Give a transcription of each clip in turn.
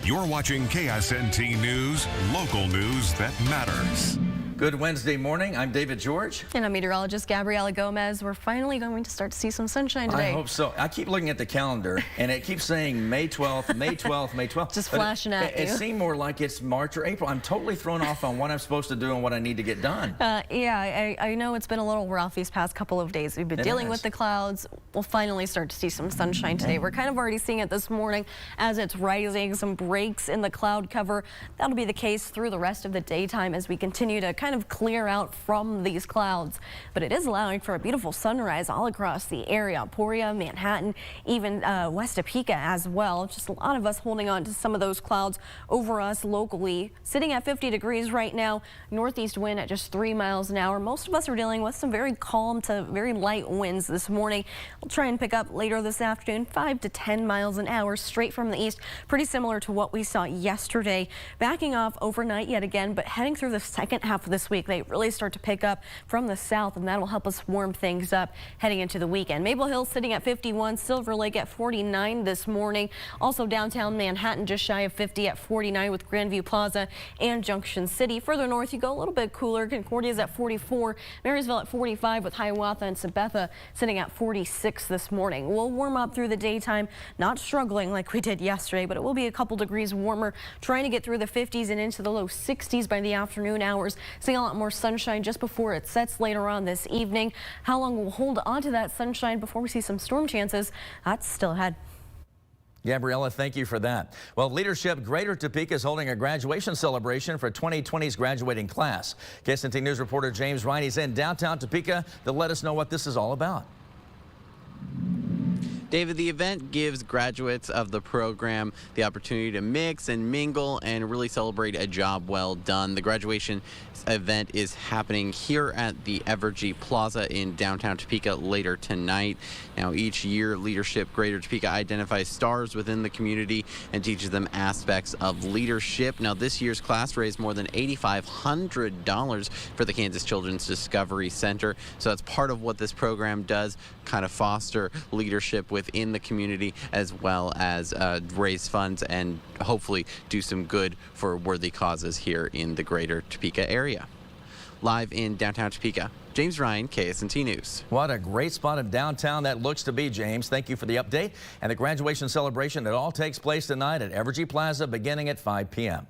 You're watching KSNT News, local news that matters. Good Wednesday morning. I'm David George. And I'm meteorologist Gabriela Gomez. We're finally going to start to see some sunshine today. I hope so. I keep looking at the calendar and it keeps saying May 12th, May 12th, May 12th. Just flashing at you. It seemed more like it's March or April. I'm totally thrown off on what I'm supposed to do and what I need to get done. Yeah, I know it's been a little rough these past couple of days. We've been dealing with the clouds. We'll finally start to see some sunshine today. We're kind of already seeing it this morning as it's rising. Some breaks in the cloud cover. That'll be the case through the rest of the daytime as we continue to kind of clear out from these clouds. But it is allowing for a beautiful sunrise all across the area. Emporia, Manhattan, even West Topeka as well. Just a lot of us holding on to some of those clouds over us locally. Sitting at 50 degrees right now. Northeast wind at just 3 miles an hour. Most of us are dealing with some very calm to very light winds this morning. We'll try and pick up later this afternoon 5 to 10 miles an hour straight from the east. Pretty similar to what we saw yesterday. Backing off overnight yet again, but heading through the second half of this week, they really start to pick up from the south, and that'll help us warm things up heading into the weekend. Maple Hill sitting at 51, Silver Lake at 49 this morning. Also downtown Manhattan just shy of 50 at 49 with Grandview Plaza and Junction City. Further north you go, a little bit cooler. Concordia's at 44, Marysville at 45 with Hiawatha and Sabetha sitting at 46 this morning. We'll warm up through the daytime, not struggling like we did yesterday, but it will be a couple degrees warmer, trying to get through the 50s and into the low 60s by the afternoon hours. Seeing a lot more sunshine just before it sets later on this evening. How long we'll hold on to that sunshine before we see some storm chances, that's still ahead. Gabriela, thank you for that. Well, Leadership Greater Topeka is holding a graduation celebration for 2020's graduating class. KSNT News reporter James Ryan is in downtown Topeka to let us know what this is all about. David, the event gives graduates of the program the opportunity to mix and mingle and really celebrate a job well done. The graduation event is happening here at the Evergy Plaza in downtown Topeka later tonight. Now, each year, Leadership Greater Topeka identifies stars within the community and teaches them aspects of leadership. Now, this year's class raised more than $8,500 for the Kansas Children's Discovery Center. So that's part of what this program does, kind of foster leadership within the community as well as raise funds and hopefully do some good for worthy causes here in the greater Topeka area. Live in downtown Topeka, James Ryan, KSNT News. What a great spot in downtown that looks to be, James. Thank you for the update. And the graduation celebration, it all takes place tonight at Evergy Plaza beginning at 5 p.m.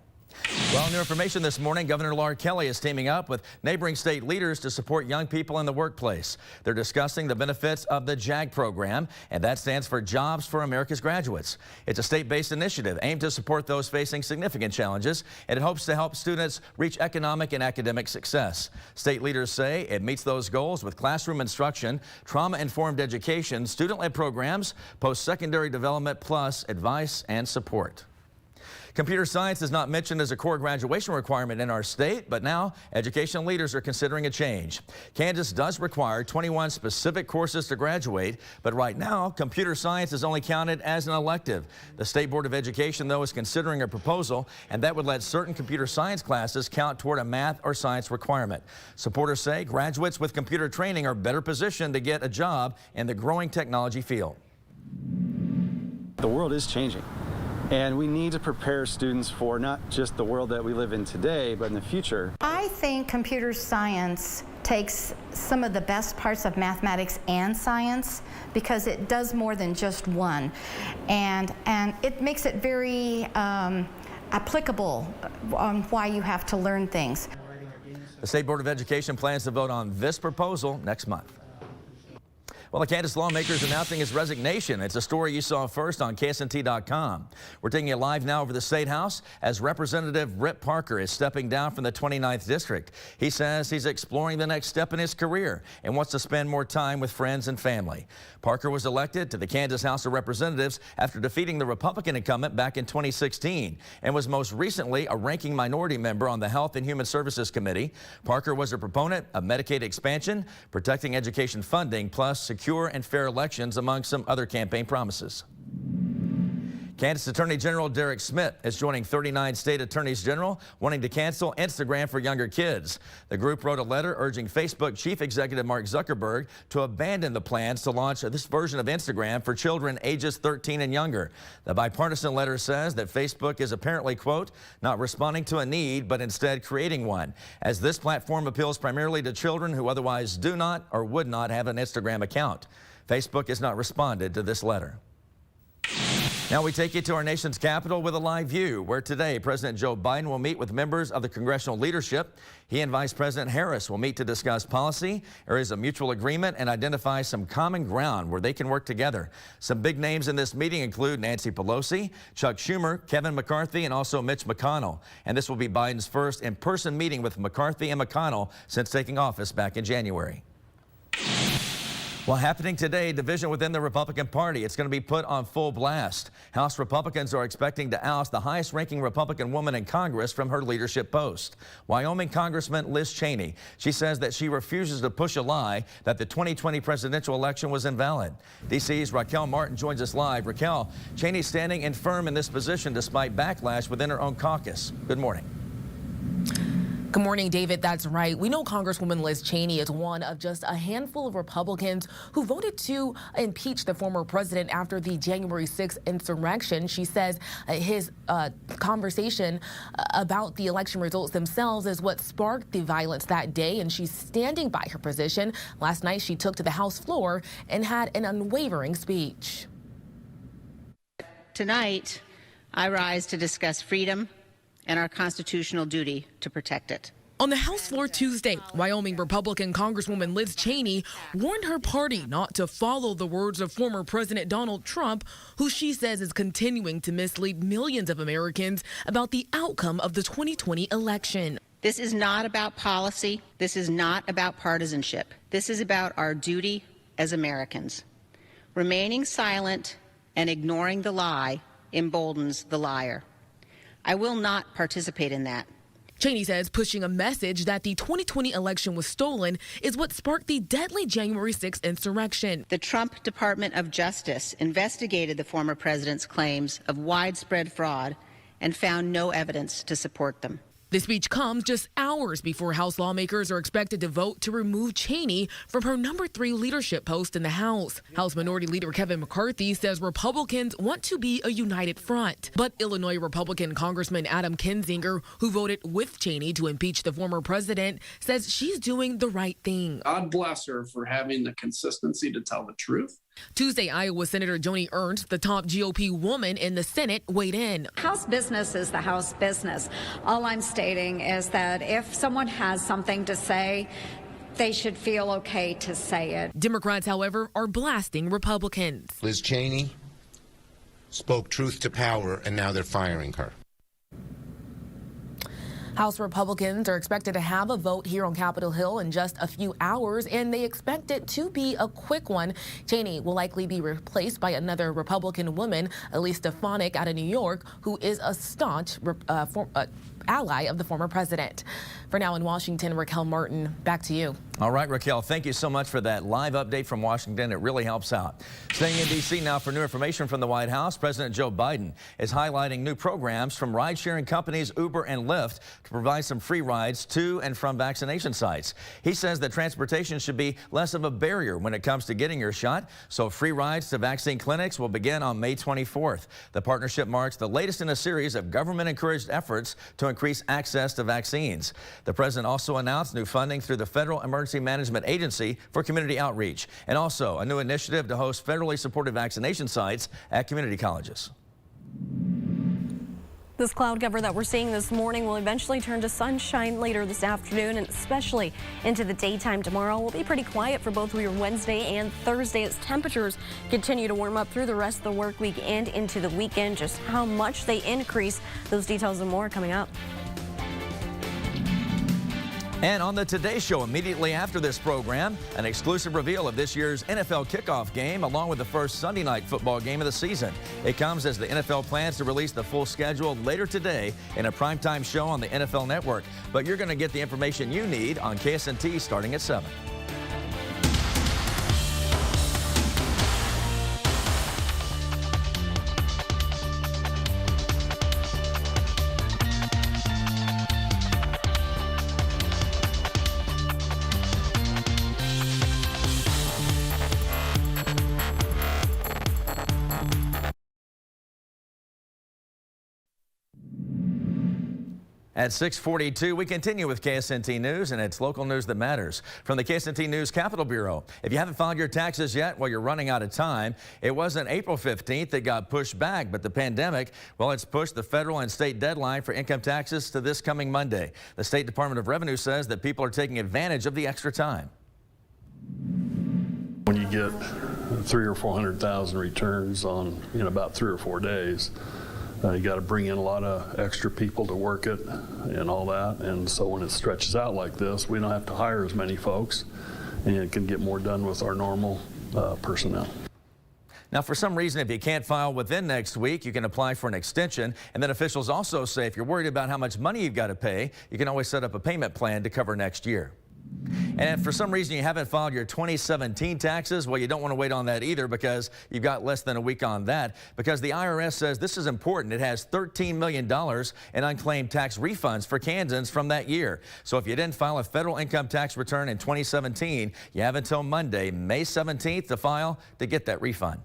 Well, new information this morning. Governor Laura Kelly is teaming up with neighboring state leaders to support young people in the workplace. They're discussing the benefits of the JAG program, and that stands for Jobs for America's Graduates. It's a state-based initiative aimed to support those facing significant challenges, and it hopes to help students reach economic and academic success. State leaders say it meets those goals with classroom instruction, trauma-informed education, student-led programs, post-secondary development, plus advice and support. Computer science is not mentioned as a core graduation requirement in our state, but now educational leaders are considering a change. Kansas does require 21 specific courses to graduate, but right now computer science is only counted as an elective. The State Board of Education, though, is considering a proposal, and that would let certain computer science classes count toward a math or science requirement. Supporters say graduates with computer training are better positioned to get a job in the growing technology field. The world is changing. And we need to prepare students for not just the world that we live in today, but in the future. I think computer science takes some of the best parts of mathematics and science because it does more than just one. And it makes it very applicable on why you have to learn things. The State Board of Education plans to vote on this proposal next month. Well, the Kansas lawmaker is announcing his resignation. It's a story you saw first on KSNT.com. We're taking it live now over the State House as Representative Rip Parker is stepping down from the 29th District. He says he's exploring the next step in his career and wants to spend more time with friends and family. Parker was elected to the Kansas House of Representatives after defeating the Republican incumbent back in 2016 and was most recently a ranking minority member on the Health and Human Services Committee. Parker was a proponent of Medicaid expansion, protecting education funding, plus secure and fair elections, among some other campaign promises. Kansas Attorney General Derek Schmidt is joining 39 state attorneys general wanting to cancel Instagram for younger kids. The group wrote a letter urging Facebook chief executive Mark Zuckerberg to abandon the plans to launch this version of Instagram for children ages 13 and younger. The bipartisan letter says that Facebook is apparently, quote, not responding to a need, but instead creating one, as this platform appeals primarily to children who otherwise do not or would not have an Instagram account. Facebook has not responded to this letter. Now we take you to our nation's capital with a live view, where today President Joe Biden will meet with members of the congressional leadership. He and Vice President Harris will meet to discuss policy, areas of mutual agreement, and identify some common ground where they can work together. Some big names in this meeting include Nancy Pelosi, Chuck Schumer, Kevin McCarthy, and also Mitch McConnell. And this will be Biden's first in-person meeting with McCarthy and McConnell since taking office back in January. Well, happening today, division within the Republican Party. It's going to be put on full blast. House Republicans are expecting to oust the highest-ranking Republican woman in Congress from her leadership post, Wyoming Congressman Liz Cheney. She says that she refuses to push a lie that the 2020 presidential election was invalid. DC's Raquel Martin joins us live. Raquel, Cheney's standing and firm in this position despite backlash within her own caucus. Good morning. Good morning, David. That's right. We know Congresswoman Liz Cheney is one of just a handful of Republicans who voted to impeach the former president after the January 6th insurrection. She says his conversation about the election results themselves is what sparked the violence that day, and she's standing by her position. Last night, she took to the House floor and had an unwavering speech. Tonight, I rise to discuss freedom and our constitutional duty to protect it. On the House floor Tuesday, Wyoming Republican Congresswoman Liz Cheney warned her party not to follow the words of former President Donald Trump, who she says is continuing to mislead millions of Americans about the outcome of the 2020 election. This is not about policy. This is not about partisanship. This is about our duty as Americans. Remaining silent and ignoring the lie emboldens the liar. I will not participate in that. Cheney says pushing a message that the 2020 election was stolen is what sparked the deadly January 6th insurrection. The Trump Department of Justice investigated the former president's claims of widespread fraud and found no evidence to support them. The speech comes just hours before House lawmakers are expected to vote to remove Cheney from her number 3 leadership post in the House. House Minority Leader Kevin McCarthy says Republicans want to be a united front. But Illinois Republican Congressman Adam Kinzinger, who voted with Cheney to impeach the former president, says she's doing the right thing. God bless her for having the consistency to tell the truth. Tuesday, Iowa Senator Joni Ernst, the top GOP woman in the Senate, weighed in. House business is the House business. All I'm stating is that if someone has something to say, they should feel okay to say it. Democrats, however, are blasting Republicans. Liz Cheney spoke truth to power, and now they're firing her. House Republicans are expected to have a vote here on Capitol Hill in just a few hours, and they expect it to be a quick one. Cheney will likely be replaced by another Republican woman, Elise Stefanik, out of New York, who is a staunch ally of the former president. For now in Washington, Raquel Martin, back to you. All right, Raquel, thank you so much for that live update from Washington. It really helps out. Staying in D.C. now for new information from the White House, President Joe Biden is highlighting new programs from ride-sharing companies Uber and Lyft to provide some free rides to and from vaccination sites. He says that transportation should be less of a barrier when it comes to getting your shot, so free rides to vaccine clinics will begin on May 24th. The partnership marks the latest in a series of government-encouraged efforts to increase access to vaccines. The president also announced new funding through the Federal Emergency Management Agency for community outreach, and also a new initiative to host federally supported vaccination sites at community colleges. This cloud cover that we're seeing this morning will eventually turn to sunshine later this afternoon, and especially into the daytime tomorrow. Will be pretty quiet for both your Wednesday and Thursday as temperatures continue to warm up through the rest of the work week and into the weekend. Just how much they increase, those details and more coming up. And on the Today Show immediately after this program, an exclusive reveal of this year's NFL kickoff game along with the first Sunday night football game of the season. It comes as the NFL plans to release the full schedule later today in a primetime show on the NFL Network. But you're going to get the information you need on KSNT starting at 7. At 6:42, we continue with KSNT News, and it's local news that matters. From the KSNT News Capitol Bureau, if you haven't filed your taxes yet, well, you're running out of time. It wasn't April 15th that got pushed back, but the pandemic, well, it's pushed the federal and state deadline for income taxes to this coming Monday. The State Department of Revenue says that people are taking advantage of the extra time. When you get 300,000 or 400,000 returns in about 3 or 4 days, you got to bring in a lot of extra people to work it and all that. And so when it stretches out like this, we don't have to hire as many folks and can get more done with our normal personnel. Now, for some reason, if you can't file within next week, you can apply for an extension. And then officials also say if you're worried about how much money you've got to pay, you can always set up a payment plan to cover next year. And if for some reason you haven't filed your 2017 taxes, well, you don't want to wait on that either, because you've got less than a week on that, because the IRS says this is important. It has $13 million in unclaimed tax refunds for Kansans from that year. So if you didn't file a federal income tax return in 2017, you have until Monday, May 17th to file to get that refund.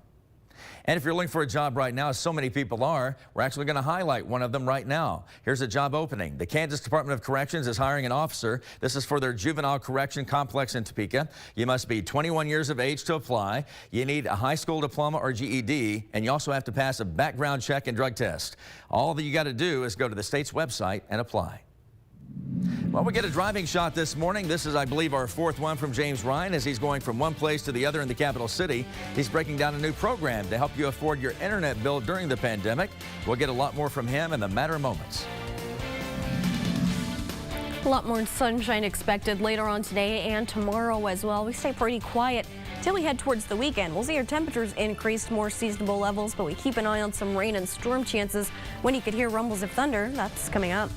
And if you're looking for a job right now, as so many people are, we're actually going to highlight one of them right now. Here's a job opening. The Kansas Department of Corrections is hiring an officer. This is for their juvenile correction complex in Topeka. You must be 21 years of age to apply. You need a high school diploma or GED, and you also have to pass a background check and drug test. All that you got to do is go to the state's website and apply. Well, we get a driving shot this morning. This is, I believe, our fourth one from James Ryan as he's going from one place to the other in the capital city. He's breaking down a new program to help you afford your internet bill during the pandemic. We'll get a lot more from him in the matter of moments. A lot more sunshine expected later on today and tomorrow as well. We stay pretty quiet till we head towards the weekend. We'll see our temperatures increase to more seasonable levels, but we keep an eye on some rain and storm chances. When you could hear rumbles of thunder, that's coming up.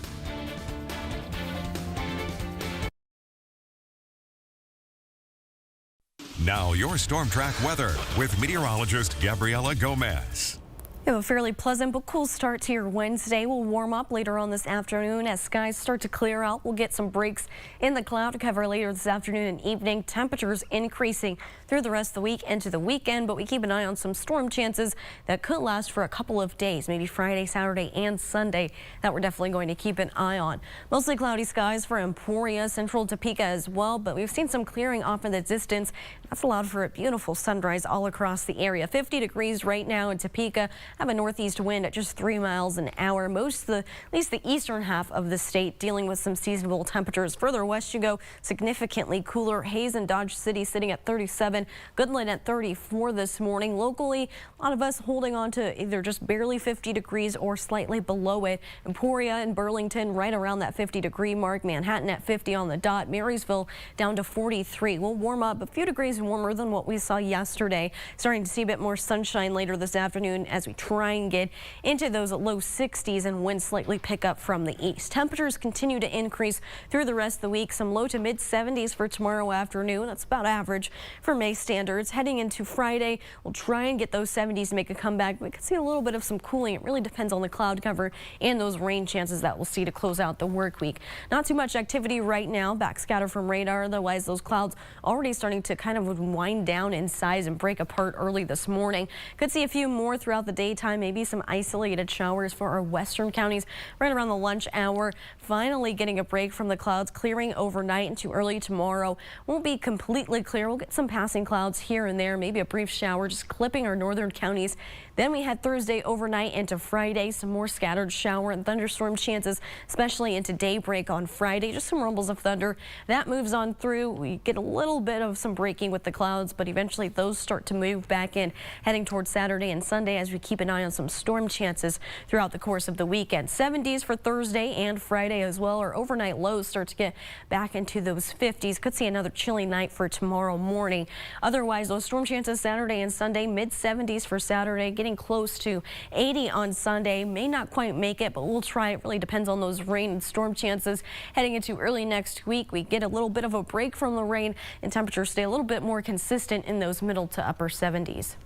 Now your Storm Track weather with meteorologist Gabriela Gomez. We have a fairly pleasant but cool start to your Wednesday. We'll warm up later on this afternoon as skies start to clear out. We'll get some breaks in the cloud cover later this afternoon and evening. Temperatures increasing through the rest of the week into the weekend, but we keep an eye on some storm chances that could last for a couple of days, maybe Friday, Saturday, and Sunday, that we're definitely going to keep an eye on. Mostly cloudy skies for Emporia, central Topeka as well, but we've seen some clearing off in the distance. That's allowed for a beautiful sunrise all across the area. 50 degrees right now in Topeka. Have a northeast wind at just 3 miles an hour. At least the eastern half of the state dealing with some seasonable temperatures. Further west you go, significantly cooler. Hays and Dodge City sitting at 37, Goodland at 34 this morning. Locally, a lot of us holding on to either just barely 50 degrees or slightly below it. Emporia and Burlington right around that 50-degree mark. Manhattan at 50 on the dot. Marysville down to 43. We'll warm up a few degrees warmer than what we saw yesterday. Starting to see a bit more sunshine later this afternoon as we try and get into those low 60s and winds slightly pick up from the east. Temperatures continue to increase through the rest of the week. Some low to mid 70s for tomorrow afternoon. That's about average for May standards. Heading into Friday, we'll try and get those 70s to make a comeback. We could see a little bit of some cooling. It really depends on the cloud cover and those rain chances that we'll see to close out the work week. Not too much activity right now. Backscatter from radar. Otherwise, those clouds already starting to kind of wind down in size and break apart early this morning. Could see a few more throughout the daytime. Maybe some isolated showers for our western counties right around the lunch hour. Finally getting a break from the clouds, clearing overnight into early tomorrow. Won't be completely clear. We'll get some passing clouds here and there, maybe a brief shower just clipping our northern counties. Then we head Thursday overnight into Friday. Some more scattered shower and thunderstorm chances, especially into daybreak on Friday. Just some rumbles of thunder. That moves on through. We get a little bit of some breaking with the clouds, but eventually those start to move back in, heading towards Saturday and Sunday as we keep an eye on some storm chances throughout the course of the weekend. 70s for Thursday and Friday as well. Our overnight lows start to get back into those 50s. Could see another chilly night for tomorrow morning. Otherwise, those storm chances Saturday and Sunday, mid 70s for Saturday, getting close to 80 on Sunday. May not quite make it, but we'll try. It really depends on those rain and storm chances. Heading into early next week, we get a little bit of a break from the rain and temperatures stay a little bit more consistent in those middle to upper 70s.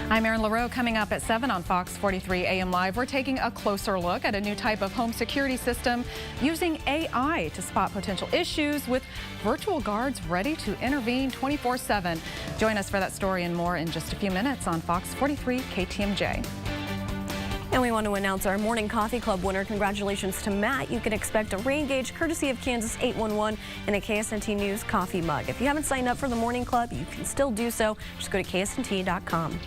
I'm Erin LaRoe. Coming up at 7 on Fox 43 AM Live, we're taking a closer look at a new type of home security system using AI to spot potential issues with virtual guards ready to intervene 24/7. Join us for that story and more in just a few minutes on Fox 43 KTMJ. And we want to announce our Morning Coffee Club winner. Congratulations to Matt. You can expect a rain gauge courtesy of Kansas 811 and a KSNT News coffee mug. If you haven't signed up for the Morning Club, you can still do so. Just go to ksnt.com.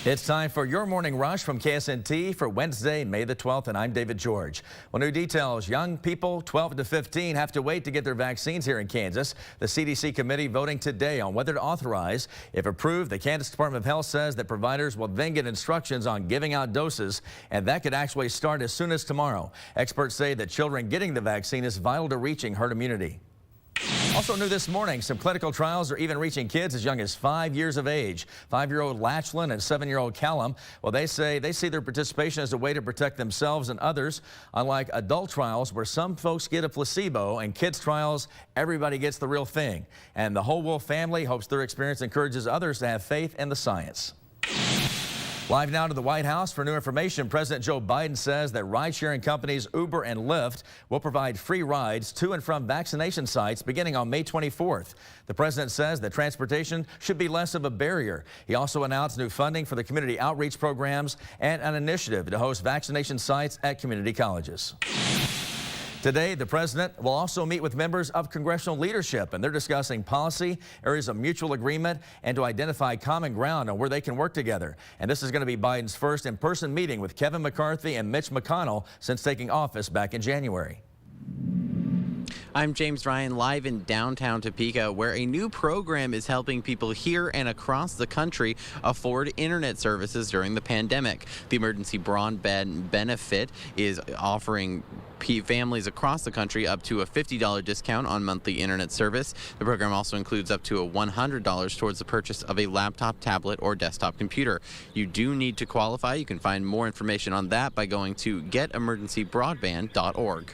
It's time for your Morning Rush from KSNT for Wednesday, May the 12th, and I'm David George. Well, new details. Young people 12 to 15 have to wait to get their vaccines here in Kansas. The CDC committee voting today on whether to authorize. If approved, the Kansas Department of Health says that providers will then get instructions on giving out doses, and that could actually start as soon as tomorrow. Experts say that children getting the vaccine is vital to reaching herd immunity. Also new this morning, some clinical trials are even reaching kids as young as 5 years of age. 5-year-old Latchlin and 7-year-old Callum, well, they say they see their participation as a way to protect themselves and others. Unlike adult trials where some folks get a placebo, and kids trials, everybody gets the real thing. And the Whole Wolf family hopes their experience encourages others to have faith in the science. Live now to the White House for new information. President Joe Biden says that ride-sharing companies Uber and Lyft will provide free rides to and from vaccination sites beginning on May 24th. The president says that transportation should be less of a barrier. He also announced new funding for the community outreach programs and an initiative to host vaccination sites at community colleges. Today, the president will also meet with members of congressional leadership, and they're discussing policy, areas of mutual agreement, and to identify common ground on where they can work together. And this is going to be Biden's first in-person meeting with Kevin McCarthy and Mitch McConnell since taking office back in January. I'm James Ryan, live in downtown Topeka, where a new program is helping people here and across the country afford internet services during the pandemic. The Emergency Broadband Benefit is offering families across the country up to a $50 discount on monthly internet service. The program also includes up to a $100 towards the purchase of a laptop, tablet, or desktop computer. You do need to qualify. You can find more information on that by going to getemergencybroadband.org.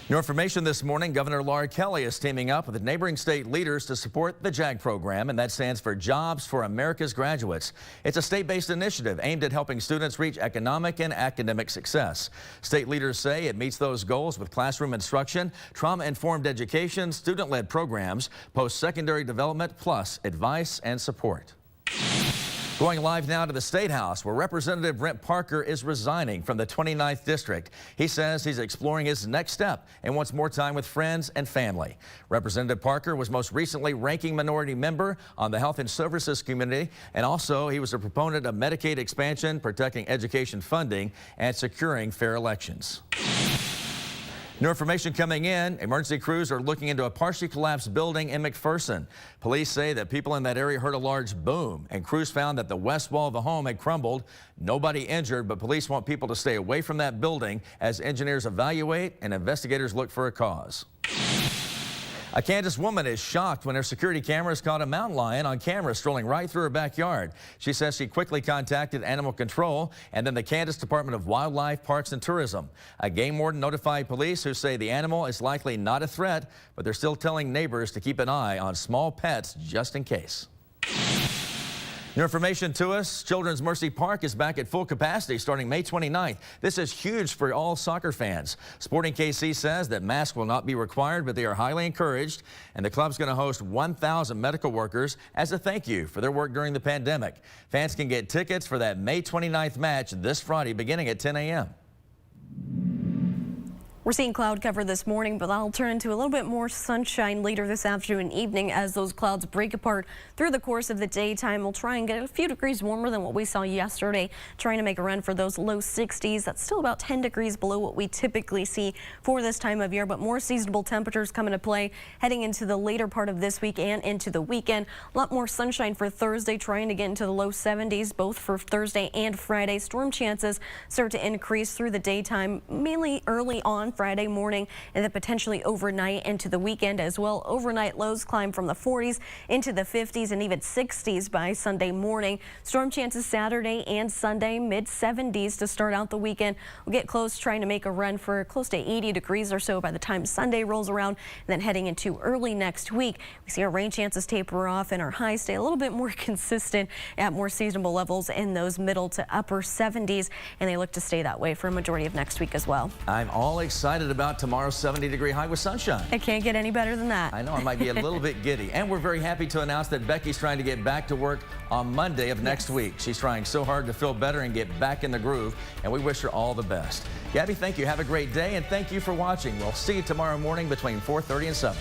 New information this morning, Governor Laura Kelly is teaming up with neighboring state leaders to support the JAG program, and that stands for Jobs for America's Graduates. It's a state-based initiative aimed at helping students reach economic and academic success. State leaders say it meets those goals with classroom instruction, trauma-informed education, student-led programs, post-secondary development, plus advice and support. Going live now to the State House, where Representative Brent Parker is resigning from the 29th District. He says he's exploring his next step and wants more time with friends and family. Representative Parker was most recently ranking minority member on the Health and Services Committee, and also he was a proponent of Medicaid expansion, protecting education funding, and securing fair elections. New information coming in. Emergency crews are looking into a partially collapsed building in McPherson. Police say that people in that area heard a large boom, and crews found that the west wall of the home had crumbled. Nobody injured, but police want people to stay away from that building as engineers evaluate and investigators look for a cause. A Kansas woman is shocked when her security cameras caught a mountain lion on camera strolling right through her backyard. She says she quickly contacted Animal Control and then the Kansas Department of Wildlife, Parks and Tourism. A game warden notified police, who say the animal is likely not a threat, but they're still telling neighbors to keep an eye on small pets just in case. New information to us, Children's Mercy Park is back at full capacity starting May 29th. This is huge for all soccer fans. Sporting KC says that masks will not be required, but they are highly encouraged. And the club's going to host 1,000 medical workers as a thank you for their work during the pandemic. Fans can get tickets for that May 29th match this Friday beginning at 10 a.m. We're seeing cloud cover this morning, but that'll turn into a little bit more sunshine later this afternoon and evening as those clouds break apart through the course of the daytime. We'll try and get a few degrees warmer than what we saw yesterday, trying to make a run for those low 60s. That's still about 10 degrees below what we typically see for this time of year, but more seasonable temperatures come into play heading into the later part of this week and into the weekend. A lot more sunshine for Thursday, trying to get into the low 70s, both for Thursday and Friday. Storm chances start to increase through the daytime, mainly early on Friday morning and then potentially overnight into the weekend as well. Overnight lows climb from the 40s into the 50s and even 60s by Sunday morning. Storm chances Saturday and Sunday, mid 70s to start out the weekend. We'll get close, trying to make a run for close to 80 degrees or so by the time Sunday rolls around, and then heading into early next week. We see our rain chances taper off and our highs stay a little bit more consistent at more seasonable levels in those middle to upper 70s, and they look to stay that way for a majority of next week as well. I'm all excited excited about tomorrow's 70-degree high with sunshine. It can't get any better than that. I know, I might be a little bit giddy. And we're very happy to announce that Becky's trying to get back to work on Monday of next week. She's trying so hard to feel better and get back in the groove, and we wish her all the best. Gabby, thank you. Have a great day, and thank you for watching. We'll see you tomorrow morning between 4:30 and 7.